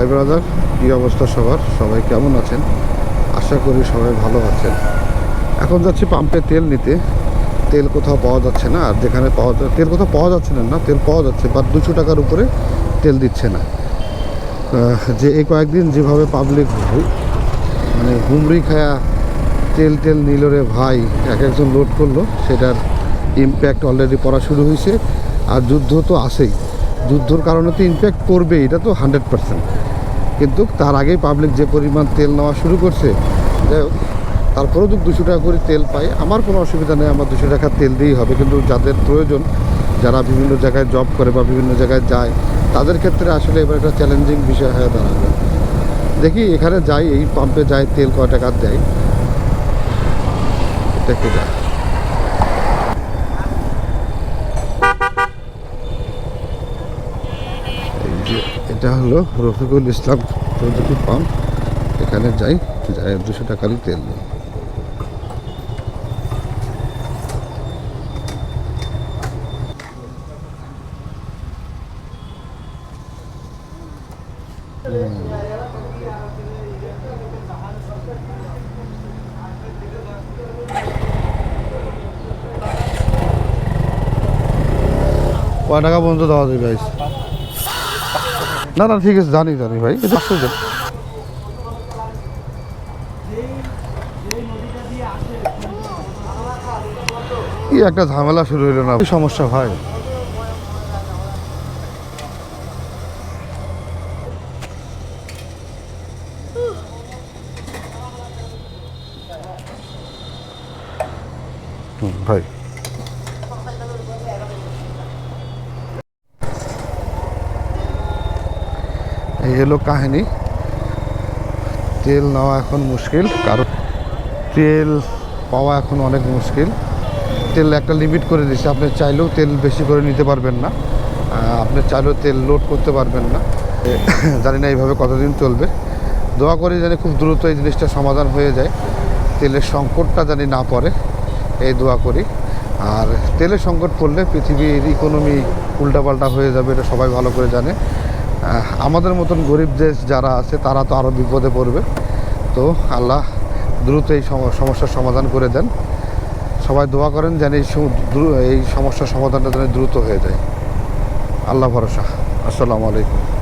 High brother, কী অবস্থা সবার? সবাই কেমন আছেন? আশা করি সবাই ভালো আছেন। এখন যাচ্ছি পাম্পে তেল নিতে। তেল কোথাও পাওয়া যাচ্ছে না, আর যেখানে পাওয়া যায় তেল কোথাও পাওয়া যাচ্ছে না, তেল পাওয়া যাচ্ছে বাট 200 টাকার উপরে তেল দিচ্ছে না। যে এই কয়েকদিন যেভাবে পাবলিক মানে হুমড়ি খায়া তেল নিল রে ভাই, একজন লোড করলো, সেটার ইম্প্যাক্ট অলরেডি পড়া শুরু হয়েছে। আর যুদ্ধ তো আসেই, যুদ্ধর কারণে তো ইম্প্যাক্ট পড়বে, এটা তো 100%। কিন্তু তার আগেই পাবলিক যে পরিমাণ তেল নেওয়া শুরু করছে, যাই হোক, তারপরেও তো 200 টাকা করে তেল পাই, আমার কোনো অসুবিধা নেই, আমার 200 টাকা তেল দিয়েই হবে। কিন্তু যাদের প্রয়োজন, যারা বিভিন্ন জায়গায় জব করে বা বিভিন্ন জায়গায় যায়, তাদের ক্ষেত্রে আসলে এবার একটা চ্যালেঞ্জিং বিষয় হয়ে দাঁড়াবে। দেখি এখানে যাই, এই পাম্পে যাই, তেল কয় টাকা দেয় দেখে যায়। এই যে এটা হলো রফিকুল ইসলাম চৌধুরী পাম্প, এখানে যাই, 200 টাকারই তেল নেই। কয় টাকা পর্যন্ত দেওয়া যায় ভাই? না না, ঠিক আছে, জানি ভাই, এটা কি একটা ঝামেলা শুরু হইলো না, কি সমস্যা ভাই? ভাই এই হলো কাহিনী। তেল নেওয়া এখন মুশকিল, কারণ তেল পাওয়া এখন অনেক মুশকিল। তেল একটা লিমিট করে দিচ্ছে, আপনি চাইলেও তেল বেশি করে নিতে পারবেন না, আপনি চাইলেও তেল লোড করতে পারবেন না। জানি না এইভাবে কতদিন চলবে। দোয়া করি জানি খুব দ্রুত এই জিনিসটা সমাধান হয়ে যায়, তেলের সংকটটা জানি না পড়ে, এই দোয়া করি। আর তেলের সংকট পড়লে পৃথিবীর ইকোনমি উল্টাপাল্টা হয়ে যাবে, এটা সবাই ভালো করে জানে। আমাদের মতন গরিব দেশ যারা আছে, তারা তো আরও বিপদে পড়বে। তো আল্লাহ দ্রুত এই সমস্যার সমাধান করে দেন। সবাই দোয়া করেন যেন এই সমস্যার সমাধানটা যেন দ্রুত হয়ে যায়। আল্লাহ ভরসা। আসসালামু আলাইকুম।